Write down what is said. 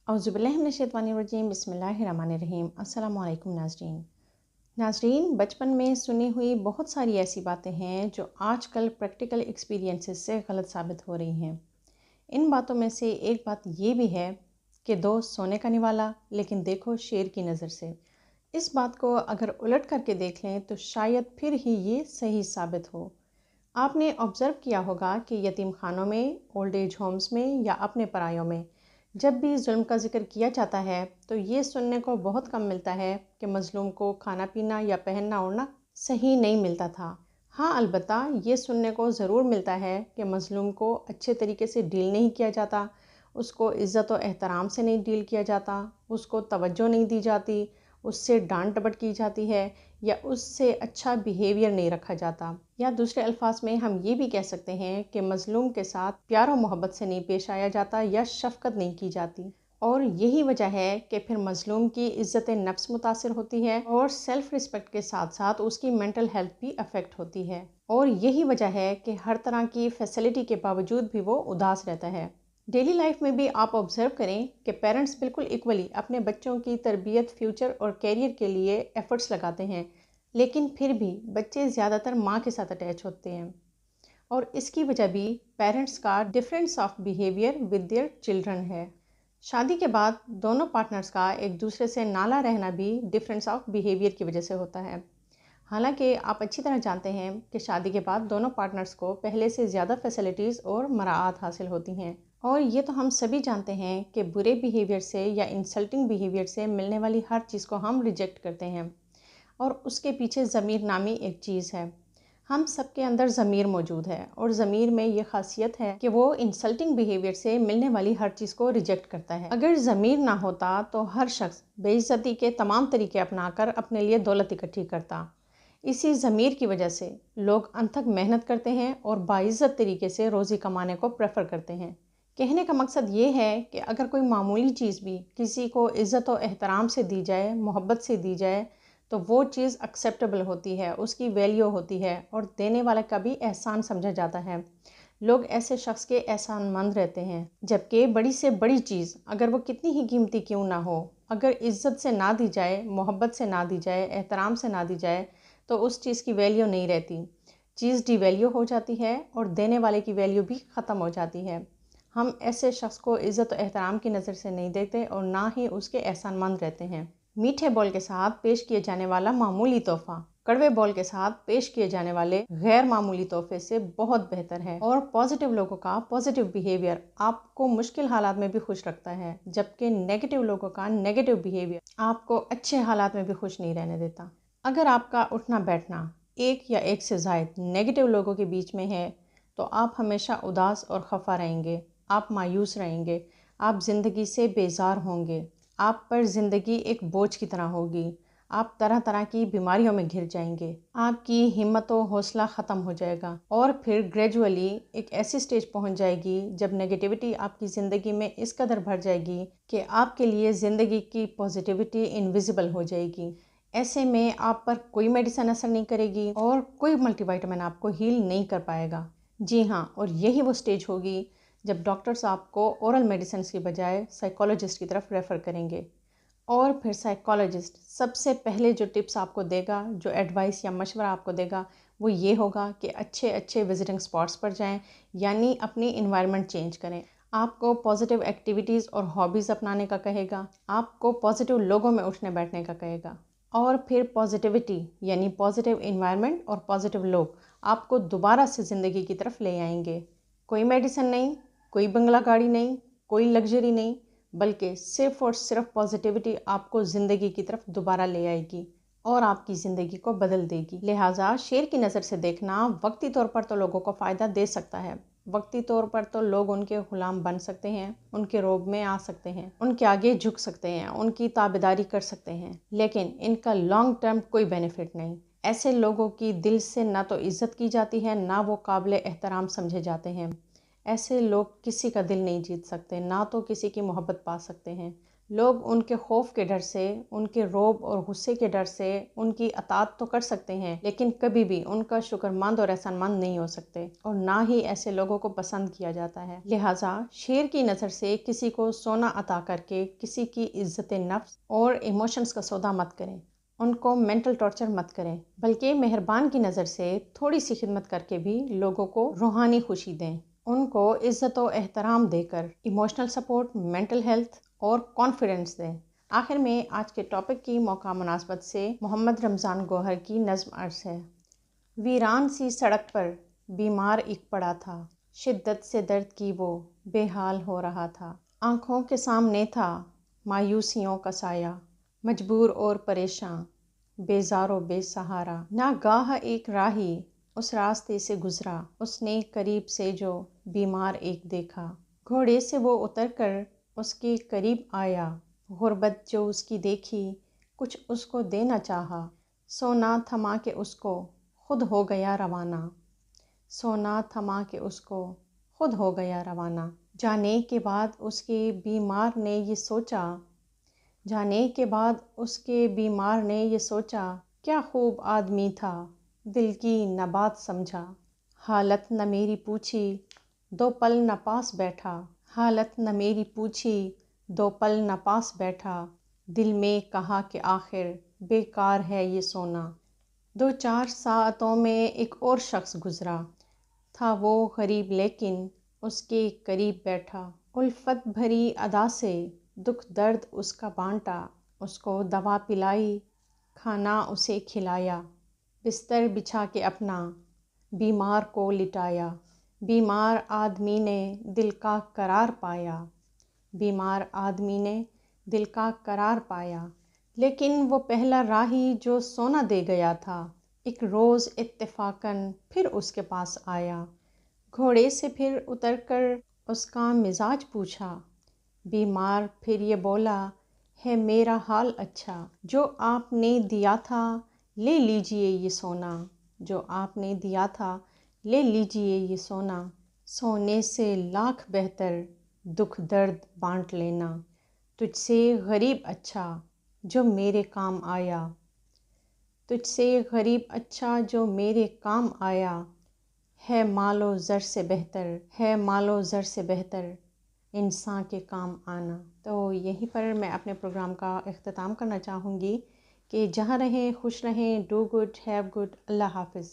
औज़ुबिल्लाहिमिनश्शैतानिर्रजीम बिस्मिल्लाहिर्रहमानिर्रहीम। अस्सलामु अलैकुम नाज़रीन, बचपन में सुनी हुई बहुत सारी ऐसी बातें हैं जो आजकल प्रैक्टिकल एक्सपीरियंसेस से गलत साबित हो रही हैं। इन बातों में से एक बात ये भी है कि दोस्त सोने का निवाला लेकिन देखो शेर की नज़र से। इस बात को अगर उलट करके देख लें तो शायद फिर ही ये सही साबित हो। आपने ऑब्ज़र्व किया होगा कि यतीम खानों में, ओल्ड एज होम्स में या अपने परायों में जब भी जुल्म का जिक्र किया जाता है तो ये सुनने को बहुत कम मिलता है कि मज़लूम को खाना पीना या पहनना ओढ़ना सही नहीं मिलता था। हाँ, अलबत्ता ये सुनने को ज़रूर मिलता है कि मज़लूम को अच्छे तरीके से डील नहीं किया जाता, उसको इज़्ज़त और एहतराम से नहीं डील किया जाता, उसको तवज्जो नहीं दी जाती, उससे डांट डपट की जाती है या उससे अच्छा बिहेवियर नहीं रखा जाता। या दूसरे अल्फाज में हम ये भी कह सकते हैं कि मज़लूम के साथ प्यार और मोहब्बत से नहीं पेश आया जाता या शफ़क़त नहीं की जाती। और यही वजह है कि फिर मज़लूम की इज़्ज़त नफ्स मुतासिर होती है और सेल्फ़ रिस्पेक्ट के साथ साथ उसकी मेंटल हेल्थ भी अफेक्ट होती है। और यही वजह है कि हर तरह की फैसिलिटी के बावजूद भी वो उदास रहता है। डेली लाइफ में भी आप ऑब्ज़र्व करें कि पेरेंट्स बिल्कुल इक्वली अपने बच्चों की तरबियत, फ्यूचर और कैरियर के लिए एफ़र्ट्स लगाते हैं, लेकिन फिर भी बच्चे ज़्यादातर माँ के साथ अटैच होते हैं। और इसकी वजह भी पेरेंट्स का difference of behaviour with their children है। शादी के बाद दोनों पार्टनर्स का एक दूसरे से नाला रहना भी डिफरेंस ऑफ बिहेवियर की वजह से होता है। हालांकि आप अच्छी तरह जानते हैं कि शादी के बाद दोनों पार्टनर्स को पहले से ज़्यादा फैसिलिटीज़ और मराआत हासिल होती हैं। और ये तो हम सभी जानते हैं कि बुरे बिहेवियर से या इंसल्टिंग बिहेवियर से मिलने वाली हर चीज़ को हम रिजेक्ट करते हैं। और उसके पीछे ज़मीर नामी एक चीज़ है। हम सबके अंदर ज़मीर मौजूद है और ज़मीर में ये खासियत है कि वो इंसल्टिंग बिहेवियर से मिलने वाली हर चीज़ को रिजेक्ट करता है। अगर ज़मीर ना होता तो हर शख्स बेइज्जती के तमाम तरीके अपनाकर अपने लिए दौलत इकट्ठी करता। इसी ज़मीर की वजह से लोग अनथक मेहनत करते हैं और बाइज्जत तरीके से रोज़ी कमाने को प्रेफर करते हैं। कहने का मकसद ये है कि अगर कोई मामूली चीज़ भी किसी को इज़्ज़त और एहतराम से दी जाए, मोहब्बत से दी जाए, तो वो चीज़ एक्सेप्टेबल होती है, उसकी वैल्यू होती है और देने वाले का भी एहसान समझा जाता है। लोग ऐसे शख्स के एहसानमंद रहते हैं। जबकि बड़ी से बड़ी चीज़ अगर वो कितनी ही कीमती क्यों ना हो, अगर इज़्ज़त से ना दी जाए, मोहब्बत से ना दी जाए, एहतराम से ना दी जाए, तो उस चीज़ की वैल्यू नहीं रहती। चीज़ डिवैल्यू हो जाती है और देने वाले की वैल्यू भी ख़त्म हो जाती है। हम ऐसे शख्स को इज़्ज़त और एहतराम की नज़र से नहीं देखते और ना ही उसके एहसानमंद रहते हैं। मीठे बोल के साथ पेश किए जाने वाला मामूली तोहफ़ा कड़वे बोल के साथ पेश किए जाने वाले गैर मामूली तोहफे से बहुत बेहतर है। और पॉजिटिव लोगों का पॉजिटिव बिहेवियर आपको मुश्किल हालात में भी खुश रखता है, जबकि नेगेटिव लोगों का नेगेटिव बिहेवियर आपको अच्छे हालात में भी खुश नहीं रहने देता। अगर आपका उठना बैठना एक या एक से ज़ायद नेगेटिव लोगों के बीच में है तो आप हमेशा उदास और खफा रहेंगे, आप मायूस रहेंगे, आप ज़िंदगी से बेजार होंगे, आप पर ज़िंदगी एक बोझ की तरह होगी, आप तरह तरह की बीमारियों में घिर जाएंगे, आपकी हिम्मत और हौसला ख़त्म हो जाएगा और फिर ग्रेजुअली एक ऐसी स्टेज पहुंच जाएगी जब नेगेटिविटी आपकी ज़िंदगी में इस कदर भर जाएगी कि आपके लिए ज़िंदगी की पॉजिटिविटी इनविजिबल हो जाएगी। ऐसे में आप पर कोई मेडिसिन असर नहीं करेगी और कोई मल्टीविटामिन आपको हील नहीं कर पाएगा। जी हाँ, और यही वो स्टेज होगी जब डॉक्टर्स आपको ओरल मेडिसिन की बजाय साइकोलॉजिस्ट की तरफ रेफ़र करेंगे। और फिर साइकोलॉजिस्ट सबसे पहले जो टिप्स आपको देगा, जो एडवाइस या मशवरा आपको देगा, वो ये होगा कि अच्छे अच्छे विजिटिंग स्पॉट्स पर जाएं, यानी अपनी इन्वायरमेंट चेंज करें। आपको पॉजिटिव एक्टिविटीज़ और हॉबीज़ अपनाने का कहेगा, आपको पॉजिटिव लोगों में उठने बैठने का कहेगा। और फिर पॉजिटिविटी यानी पॉजिटिव इन्वायरमेंट और पॉजिटिव लोग आपको दोबारा से ज़िंदगी की तरफ ले आएंगे। कोई मेडिसिन नहीं, कोई बंगला गाड़ी नहीं, कोई लग्जरी नहीं, बल्कि सिर्फ़ और सिर्फ पॉजिटिविटी आपको ज़िंदगी की तरफ दोबारा ले आएगी और आपकी ज़िंदगी को बदल देगी। लिहाजा शेर की नज़र से देखना वक्ती तौर पर तो लोगों को फ़ायदा दे सकता है, वक्ती तौर पर तो लोग उनके ग़ुलाम बन सकते हैं, उनके रोब में आ सकते हैं, उनके आगे झुक सकते हैं, उनकी ताबेदारी कर सकते हैं, लेकिन इनका लॉन्ग टर्म कोई बेनिफिट नहीं। ऐसे लोगों की दिल से ना तो इज़्ज़त की जाती है, ना वो काबिल एहतराम समझे जाते हैं। ऐसे लोग किसी का दिल नहीं जीत सकते, ना तो किसी की मोहब्बत पा सकते हैं, لوگ ان کے خوف کے ڈر سے، ان کے رعب اور غصے کے ڈر سے ان کی اطاعت تو کر سکتے ہیں، لیکن کبھی بھی ان کا شکرمند اور احسان مند نہیں ہو سکتے، اور نہ ہی ایسے لوگوں کو پسند کیا جاتا ہے۔ لہٰذا شیر کی نظر سے کسی کو سونا عطا کر کے کسی کی عزت نفس اور ایموشنز کا سودا مت کریں، ان کو مینٹل ٹارچر مت کریں، بلکہ مہربان کی نظر سے تھوڑی سی خدمت کر کے بھی لوگوں کو روحانی خوشی دیں، ان کو عزت و احترام دے کر ایموشنل سپورٹ، مینٹل ہیلتھ اور کانفیڈنس دیں۔ آخر میں آج کے ٹاپک کی موقع مناسبت سے محمد رمضان گوہر کی نظم عرض ہے۔ ویران سی سڑک پر بیمار ایک پڑا تھا، شدت سے درد کی وہ بے حال ہو رہا تھا، آنکھوں کے سامنے تھا مایوسیوں کا سایہ، مجبور اور پریشاں، بیزار و بے سہارا۔ ناگاہ ایک راہی اس راستے سے گزرا، اس نے قریب سے جو بیمار ایک دیکھا، گھوڑے سے وہ اتر کر اس کے قریب آیا، غربت جو اس کی دیکھی کچھ اس کو دینا چاہا، سونا تھما کے اس کو خود ہو گیا روانہ، سونا تھما کے اس کو خود ہو گیا روانہ۔ جانے کے بعد اس کے بیمار نے یہ سوچا، جانے کے بعد اس کے بیمار نے یہ سوچا، کیا خوب آدمی تھا، دل کی نہ بات سمجھا، حالت نہ میری پوچھی، دو پل نہ پاس بیٹھا، حالت نہ میری پوچھی، دو پل نہ پاس بیٹھا، دل میں کہا کہ آخر بیکار ہے یہ سونا۔ 2-4 ساعتوں میں ایک اور شخص گزرا، تھا وہ غریب لیکن اس کے قریب بیٹھا، الفت بھری ادا سے دکھ درد اس کا بانٹا، اس کو دوا پلائی، کھانا اسے کھلایا، بستر بچھا کے اپنا بیمار کو لٹایا، بیمار آدمی نے دل کا قرار پایا، بیمار آدمی نے دل کا قرار پایا۔ لیکن وہ پہلا راہی جو سونا دے گیا تھا، ایک روز اتفاقاً پھر اس کے پاس آیا، گھوڑے سے پھر اتر کر اس کا مزاج پوچھا، بیمار پھر یہ بولا، ہے میرا حال اچھا، جو آپ نے دیا تھا لے لیجئے یہ سونا، جو آپ نے دیا تھا لے لیجئے یہ سونا، سونے سے لاکھ بہتر دکھ درد بانٹ لینا، تجھ سے غریب اچھا جو میرے کام آیا، تجھ سے غریب اچھا جو میرے کام آیا، ہے مال و زر سے بہتر، ہے مال و زر سے بہتر انسان کے کام آنا۔ تو یہیں پر میں اپنے پروگرام کا اختتام کرنا چاہوں گی کہ جہاں رہیں خوش رہیں، ڈو گڈ، ہیو گڈ، اللہ حافظ۔